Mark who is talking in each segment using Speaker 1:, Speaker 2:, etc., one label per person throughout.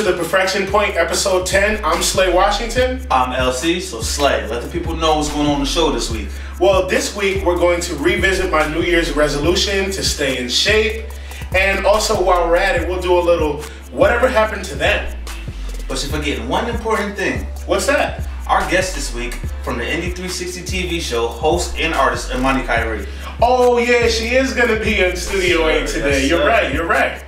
Speaker 1: to the Perfection Point, episode 10. I'm Slay Washington.
Speaker 2: I'm LC, so Slay, let the people know what's going on the show this week.
Speaker 1: Well, this week we're going to revisit my New Year's resolution to stay in shape. And also, while we're at it, we'll do a little whatever happened to them.
Speaker 2: But you're forgetting one important thing.
Speaker 1: What's that?
Speaker 2: Our guest this week from the Indie 360 TV show, host and artist Imani Kyrie.
Speaker 1: Oh yeah, she is going to be in Studio A today.
Speaker 2: Yes,
Speaker 1: You're right.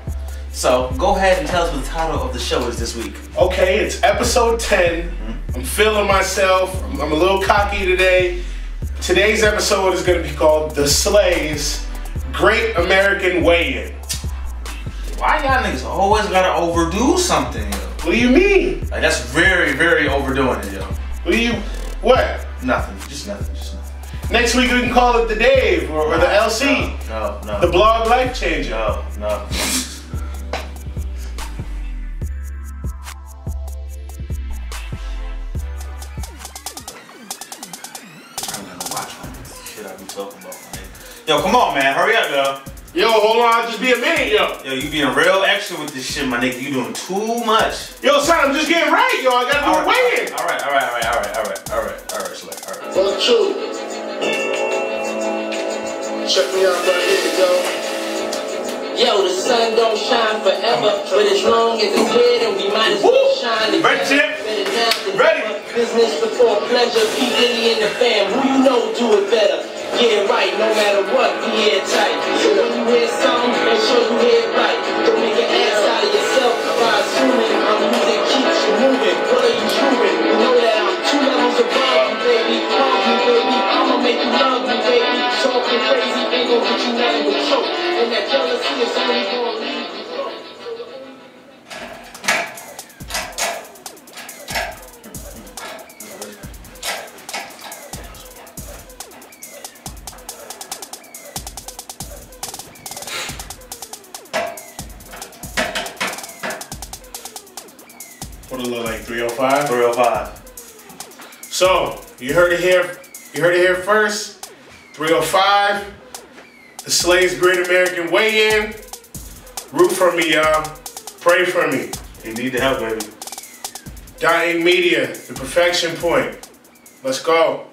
Speaker 2: So, go ahead and tell us what the title of the show is this week.
Speaker 1: Okay, it's episode 10. I'm feeling myself. I'm a little cocky today. Today's episode is going to be called The Slay's Great American Weigh-In.
Speaker 2: Why y'all niggas always gotta overdo something, yo?
Speaker 1: What do you mean?
Speaker 2: Like, that's very, very overdoing it, yo.
Speaker 1: What?
Speaker 2: Nothing, just nothing.
Speaker 1: Next week we can call it the Dave or the LC.
Speaker 2: No.
Speaker 1: The blog life changer.
Speaker 2: No. Talking about, man. Yo, come on, man. Hurry up, yo.
Speaker 1: Yo, hold on. Just be a minute, yo.
Speaker 2: Yo, you being real extra with this shit, my nigga. You doing too much.
Speaker 1: Yo, son, I'm just getting right, yo. I gotta do a weigh-in.
Speaker 2: All right, Slay.
Speaker 3: Well, true. Check me out right here, yo.
Speaker 4: Yo, the sun don't shine forever, but as long as it's lit, and we might as well shine together.
Speaker 1: Ready, Chip? Ready?
Speaker 4: Business before pleasure, P. Diddy and the fam. Who you know do it better? Yeah, right, no matter what, be airtight. So when you hear something, make sure you hear it right. Don't make an ass out of yourself by assuming my music keeps you moving. What are you chewing? You know that I'm 2 levels above you, baby. Love you, baby. I'ma make you love me, baby. Talking crazy ain't gonna get you nothing but choke. And that jealousy is only gonna leave you broke.
Speaker 1: What it look like, 305?
Speaker 2: 305.
Speaker 1: So, you heard it here first. 305. The Slay's Great American Weigh-In. Root for me, y'all. Pray for me.
Speaker 2: You need the help, baby.
Speaker 1: Dying Media, the Perfection Point. Let's go.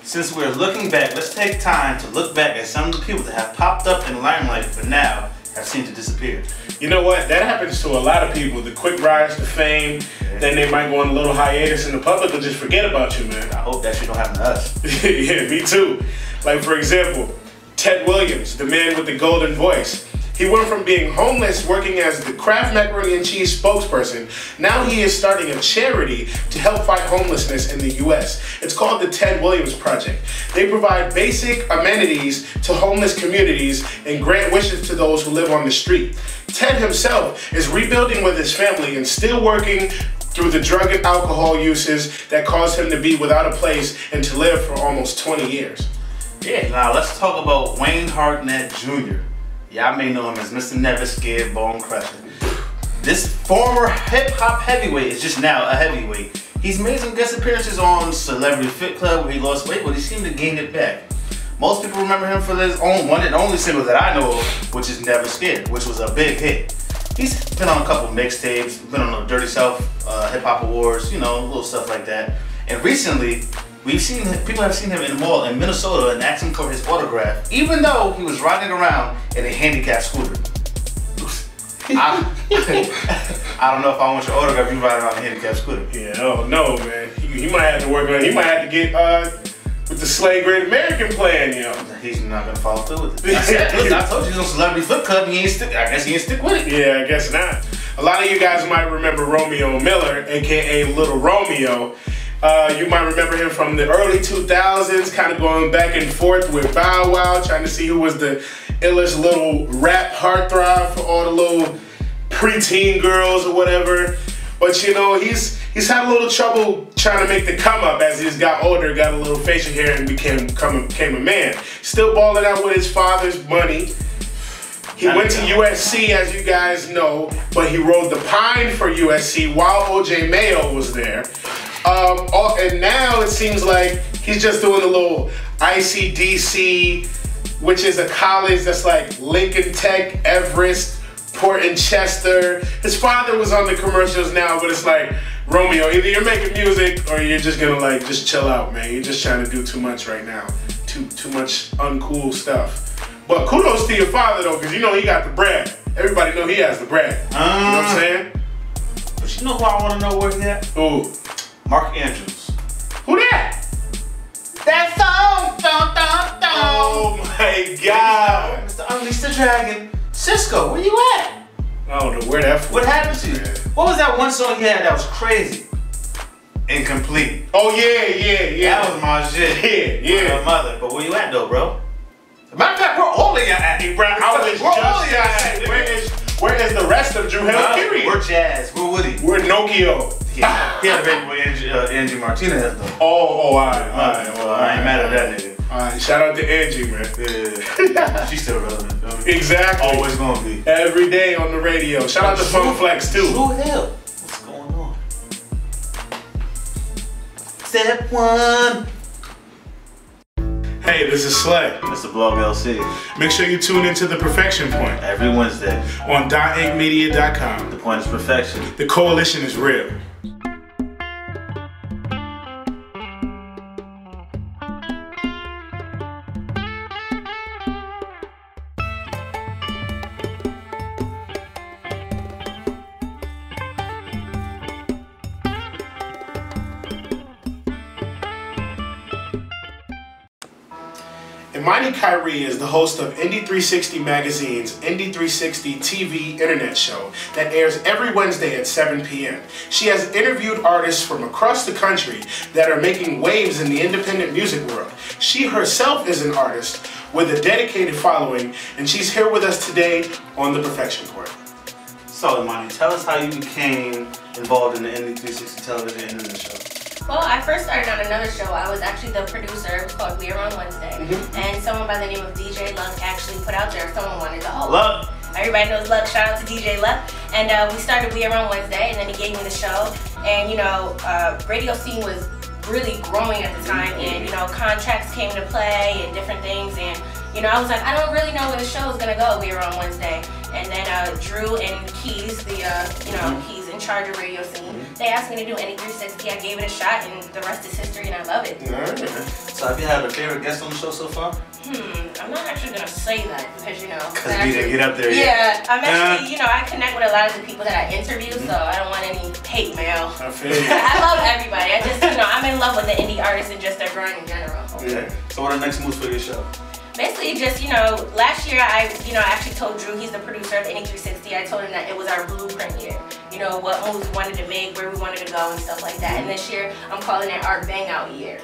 Speaker 2: Since we're looking back, let's take time to look back at some of the people that have popped up in the limelight but now have seemed to disappear.
Speaker 1: You know what? That happens to a lot of people. The quick rise to fame, then they might go on a little hiatus and the public will just forget about you, man.
Speaker 2: I hope that shit don't happen to us.
Speaker 1: Yeah, me too. Like, for example, Ted Williams, the man with the golden voice. He went from being homeless working as the Kraft Macaroni and Cheese spokesperson. Now he is starting a charity to help fight homelessness in the US. It's called the Ted Williams Project. They provide basic amenities to homeless communities and grant wishes to those who live on the street. Ted himself is rebuilding with his family and still working through the drug and alcohol uses that caused him to be without a place and to live for almost 20 years.
Speaker 2: Yeah, now let's talk about Wayne Hartnett Jr. Y'all may know him as Mr. Never Scared Bone Crusher. This former hip-hop heavyweight is just now a heavyweight. He's made some guest appearances on Celebrity Fit Club where he lost weight, but he seemed to gain it back. Most people remember him for his own one and only single that I know of, which is Never Scared, which was a big hit. He's been on a couple mixtapes, been on the Dirty South Hip Hop Awards, you know, little stuff like that. And recently, people have seen him in the mall in Minnesota and asked him for his autograph, even though he was riding around in a handicapped scooter. I I don't know if I want your autograph. You riding on a handicapped scooter.
Speaker 1: Yeah, oh no, man. He might have to work on it. He might have to get with the Slay Great American plan, you know.
Speaker 2: He's not gonna follow through with it. I told you he's on Celebrity Flip Cup. He ain't stick. I guess he ain't stick with it.
Speaker 1: Yeah, I guess not. A lot of you guys might remember Romeo Miller, aka Little Romeo. You might remember him from the early 2000s, kind of going back and forth with Bow Wow, trying to see who was the illest little rap heartthrob for all the little preteen girls or whatever. But you know, he's had a little trouble trying to make the come up as he's got older, got a little facial hair, and became a man. Still balling out with his father's money. He went to USC, as you guys know, but he rode the pine for USC while OJ Mayo was there. And now it seems like he's just doing a little ICDC, which is a college that's like Lincoln Tech, Everest, Port and Chester. His father was on the commercials now, but it's like, Romeo, either you're making music or you're just gonna like just chill out, man. You're just trying to do too much right now. Too much uncool stuff. But kudos to your father though, because you know he got the bread. Everybody know he has the bread. You know what I'm saying?
Speaker 2: But you know who I want to know where he at?
Speaker 1: Ooh.
Speaker 2: Mark Andrews.
Speaker 1: Who that?
Speaker 2: That song! Dun, dun, dun.
Speaker 1: Oh my God.
Speaker 2: Mr. Unleash the Dragon. Cisco, where you at?
Speaker 1: I don't know where that from.
Speaker 2: What happened to you? What was that one song he had that was crazy? Incomplete.
Speaker 1: Oh yeah.
Speaker 2: That was my shit.
Speaker 1: Yeah.
Speaker 2: My mother. But where you at though, bro? Matter of fact, where all of y'all at?
Speaker 1: Bro, I was just saying, where is the rest of Drew Hill, period?
Speaker 2: We're Jazz. We're Woody.
Speaker 1: We're Nokia.
Speaker 2: Yeah. He had a baby with Angie Martinez though.
Speaker 1: All right.
Speaker 2: Well, I ain't mad at that nigga.
Speaker 1: Alright, shout out to Angie, man.
Speaker 2: Yeah. She's still relevant.
Speaker 1: Exactly.
Speaker 2: Always gonna be.
Speaker 1: Every day on the radio. Shout out to Funk Flex too.
Speaker 2: Drew Hill. What's going on? Step one.
Speaker 1: Hey, this is Slay.
Speaker 2: Mr. Blog LC.
Speaker 1: Make sure you tune into The Perfection Point
Speaker 2: Every Wednesday
Speaker 1: on .inkmedia.com.
Speaker 2: The point is perfection.
Speaker 1: The coalition is real. Imani Kyrie is the host of Indie 360 Magazine's Indie 360 TV internet show that airs every Wednesday at 7 p.m. She has interviewed artists from across the country that are making waves in the independent music world. She herself is an artist with a dedicated following, and she's here with us today on The Perfection Point.
Speaker 2: So, Imani, tell us how you became involved in the Indie 360 television internet show.
Speaker 5: Well, I first started on another show. I was actually the producer. It was called We Are On Wednesday. And someone by the name of DJ Luck actually put out there someone wanted to host.
Speaker 2: Luck.
Speaker 5: Everybody knows Luck. Shout out to DJ Luck. And we started We Are On Wednesday, and then he gave me the show. And, you know, radio scene was really growing at the time. And, you know, contracts came into play and different things. And, you know, I was like, I don't really know where the show is going to go. We Are On Wednesday. And then Drew and Keys, the, you know, he's in charge of radio scene. They asked me to do Indie 360. I gave it a shot, and the rest is history, and I love it.
Speaker 2: So have you had a favorite guest on the show so far?
Speaker 5: I'm not actually going to say that because, you know.
Speaker 2: Because we didn't get up there yet.
Speaker 5: Yeah, I'm actually, you know, I connect with a lot of the people that I interview, so I don't want any hate mail.
Speaker 1: I feel you.
Speaker 5: I love everybody. I just, you know, I'm in love with the indie artists and just their grind in general.
Speaker 2: Okay. So what are the next moves for your show?
Speaker 5: Basically, just, you know, last year I actually told Drew, he's the producer of Indie 360, I told him that it was our blueprint year. You know, what moves we wanted to make, where we wanted to go and stuff like that. And this year, I'm calling it our bang out year.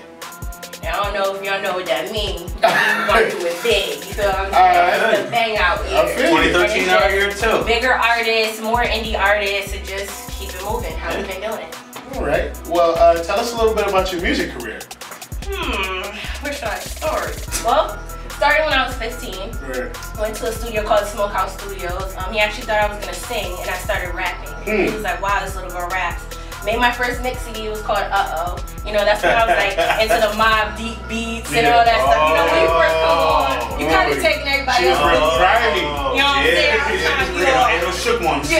Speaker 5: And I don't know if y'all know what that means. We want to do it big, you feel what I'm saying? It's the bang out year.
Speaker 2: 2013 our year too.
Speaker 5: Bigger artists, more indie artists, and just keep it moving, how we've been doing it.
Speaker 1: Alright, well, tell us a little bit about your music career.
Speaker 5: Where should I start? Well, started when I was 15. Went to a studio called Smokehouse Studios. He actually thought I was gonna sing, and I started rapping. He was like, wow, this little girl raps. Made my first mix CD, it was called Uh-Oh. You know, that's when I was like into the Mob Deep beats and all that stuff. You know, when you first come on, you kind of taking everybody else. You know what I'm saying?
Speaker 2: Ain't no shook ones.
Speaker 5: So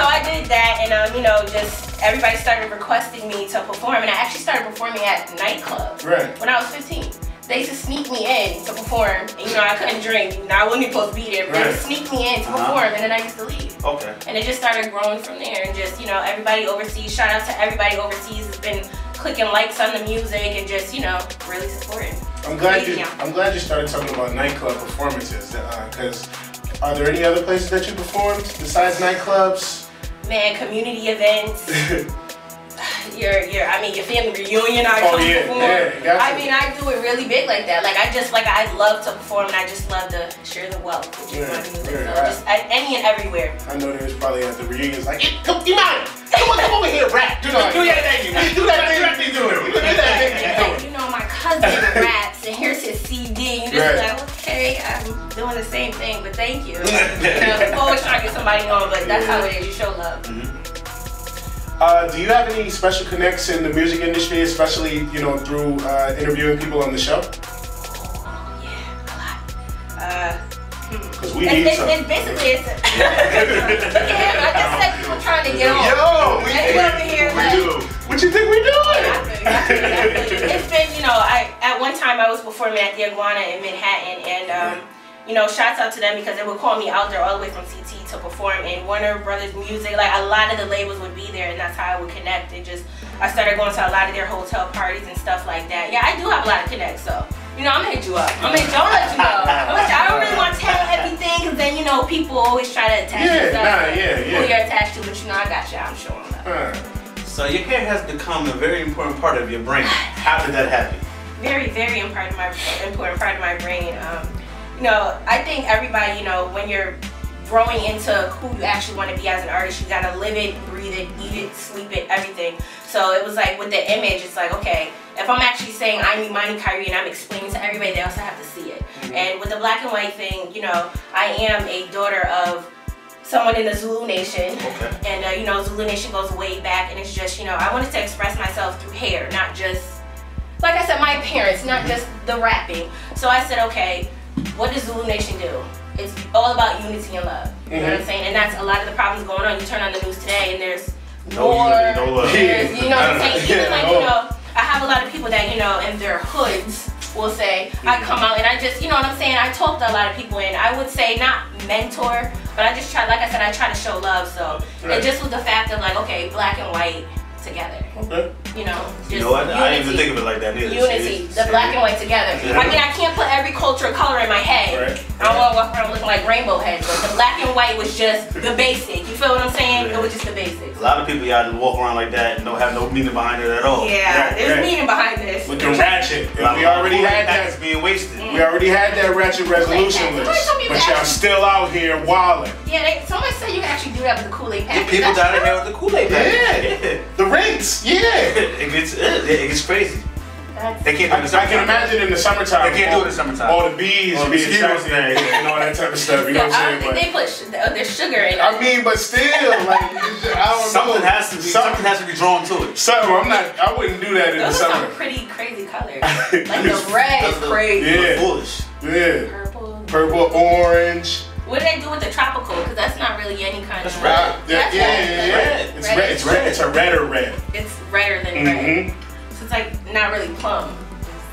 Speaker 5: I did that, and you know, just everybody started requesting me to perform, and I actually started performing at nightclubs when I was 15. They used to sneak me in to perform, and you know, I couldn't drink. Now I wasn't supposed to be there, but they would sneak me in to perform, and then I used to leave.
Speaker 2: Okay.
Speaker 5: And it just started growing from there. And just, you know, everybody overseas, shout out to everybody overseas has been clicking likes on the music and just, you know, really supporting.
Speaker 1: I'm glad you started talking about nightclub performances. Because are there any other places that you performed besides nightclubs?
Speaker 5: Man, community events. your family reunion. I come perform. I mean, I do it really big like that. Like I love to perform, and I just love to share the wealth, which is my music. So just any and everywhere.
Speaker 1: I know there's probably at the reunions like, come over here, rap. Do that thing. Do that thing.
Speaker 5: You know, my cousin raps, and here's his CD. You just like, okay, I'm doing the same thing, but thank you. I'm always trying to get somebody on, but that's how it is. You show love.
Speaker 1: Do you have any special connects in the music industry, especially, you know, through interviewing people on the show?
Speaker 5: Yeah, a lot.
Speaker 1: Because we need some.
Speaker 5: Basically, it's I just said people trying to get on.
Speaker 1: Yo, we
Speaker 5: do.
Speaker 1: What you think we doing?
Speaker 5: It's been, you know, at one time I was performing at the Iguana in Manhattan, and you know, shouts out to them because they would call me out there all the way from CT to perform in Warner Brothers Music. Like a lot of the labels would be there, and that's how I would connect. I started going to a lot of their hotel parties and stuff like that. Yeah, I do have a lot of connects, so you know, I'm gonna hit you up. I'll let you know. I don't really want to tell everything, because then, you know, people always try to attach themselves to who you're attached to, but you know, I got you. I'm showing love.
Speaker 2: So your hair has become a very important part of your brain. How did that happen?
Speaker 5: Very, very important part of my brain. You know, I think everybody, you know, when you're growing into who you actually want to be as an artist, you gotta live it, breathe it, eat it, sleep it, everything. So it was like with the image, it's like, okay, if I'm actually saying I'm Imani Kyrie and I'm explaining to everybody, they also have to see it. And with the black and white thing, you know, I am a daughter of someone in the Zulu Nation. And you know, Zulu Nation goes way back, and it's just, you know, I wanted to express myself through hair, not just, like I said, my appearance, not just the rapping. So I said, okay, what does Zulu Nation do? It's all about unity and love. You know what I'm saying? And that's a lot of the problems going on. You turn on the news today and there's war.
Speaker 2: No love.
Speaker 5: You know what I'm saying? Even like, you know, I have a lot of people that, you know, in their hoods will say, I come out and I just, you know what I'm saying? I talk to a lot of people, and I would say not mentor, but I just try, like I said, I try to show love. So it just was the fact of like, okay, black and white together. You know, just
Speaker 2: you know what? I didn't even think of it like that either.
Speaker 5: Unity, the black and white together. I mean, I can't put every culture of color in my head. I don't want to walk around looking like rainbow heads, but the black and white was just the basic. You feel what I'm saying? It was just the basics.
Speaker 2: A lot of people y'all walk around like that and don't have no meaning behind it at all.
Speaker 5: Yeah, there's meaning behind this.
Speaker 1: With the ratchet, we already had that.
Speaker 2: Being wasted.
Speaker 1: We already had that ratchet resolution list, but y'all still out here wilding.
Speaker 5: Yeah, somebody said you can actually do that with the Kool-Aid package.
Speaker 2: People down here with the Kool-Aid package.
Speaker 1: Yeah, the rinse. Yeah.
Speaker 2: It gets crazy. They can't do it in the summertime.
Speaker 1: I can imagine in the summertime.
Speaker 2: They can't do it in the summertime.
Speaker 1: All the bees being attracted and all that type of stuff. You know what I'm saying?
Speaker 5: They put their sugar in it.
Speaker 1: I mean, but still, like, I don't
Speaker 2: something
Speaker 1: know.
Speaker 2: Has to be drawn to it.
Speaker 1: Something. I wouldn't do that in the summer.
Speaker 5: Those are some pretty crazy colors. Like the red is crazy.
Speaker 1: Yeah.
Speaker 2: Foolish.
Speaker 5: Yeah.
Speaker 1: Purple, orange.
Speaker 5: What do they do with the tropical? Because that's not really any kind of
Speaker 2: red.
Speaker 5: That's
Speaker 1: red. It's red. It's red. It's a redder red.
Speaker 5: It's redder than red. So it's like not really plum.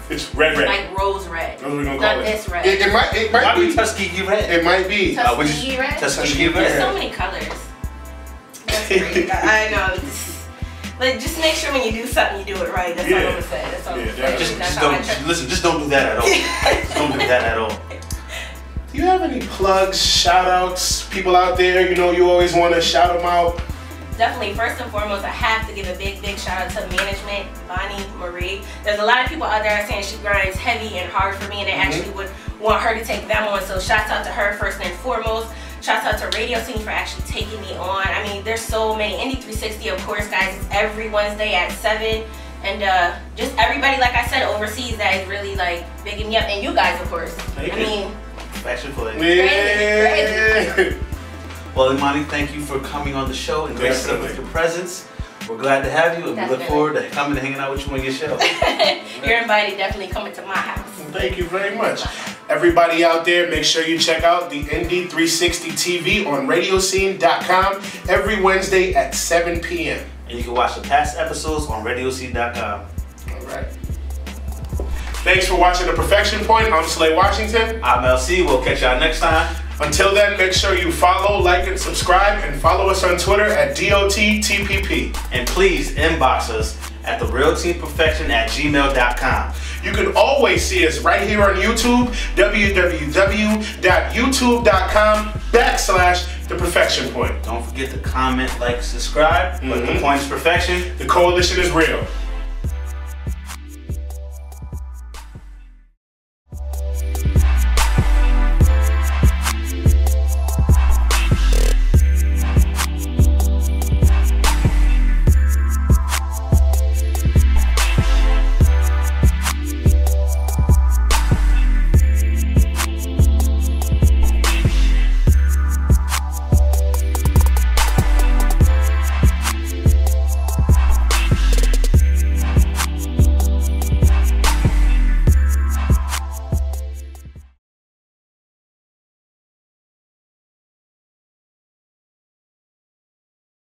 Speaker 1: It's red.
Speaker 5: Like rose red.
Speaker 1: That's what we're gonna
Speaker 5: not
Speaker 1: call
Speaker 5: this red.
Speaker 1: It might be
Speaker 2: Tuskegee red.
Speaker 1: It might be.
Speaker 5: Tuskegee red?
Speaker 2: Tuskegee red.
Speaker 5: There's so many colors. That's great. I know. Like, just make sure when you do something, you do it right. That's all I'm gonna say. That's all I'm gonna say.
Speaker 2: Just don't do that at all. Just don't do that at all.
Speaker 1: Do you have any plugs, shout outs, people out there, you know, you always want to shout them out?
Speaker 5: Definitely, first and foremost, I have to give a big shout out to management, Bonnie, Marie. There's a lot of people out there saying she grinds heavy and hard for me, and they actually would want her to take them on. So shouts out to her first and foremost. Shouts out to Radio Scene for actually taking me on. I mean, there's so many. Indie 360, of course, guys, it's every Wednesday at 7. And just everybody, like I said, overseas that is really like bigging me up. And you guys, of course. I mean,
Speaker 2: fashion for it.
Speaker 5: Crazy.
Speaker 2: Well, Imani, thank you for coming on the show and gracing us with your presence. We're glad to have you, and we look forward to coming and hanging out with you on your show.
Speaker 5: You're invited. Definitely coming to my house.
Speaker 1: Thank you very much. Everybody out there, make sure you check out the Indie 360 TV on radioscene.com every Wednesday at 7 p.m.
Speaker 2: And you can watch the past episodes on radioscene.com.
Speaker 1: All right. Thanks for watching The Perfection Point. I'm Slay Washington.
Speaker 2: I'm LC. We'll catch y'all next time.
Speaker 1: Until then, make sure you follow, like, and subscribe, and follow us on Twitter at DOTTPP.
Speaker 2: And please inbox us at therealteamperfection@gmail.com.
Speaker 1: You can always see us right here on YouTube, www.youtube.com/ThePerfectionPoint.
Speaker 2: Don't forget to comment, like, subscribe. But the point is perfection.
Speaker 1: The coalition is real.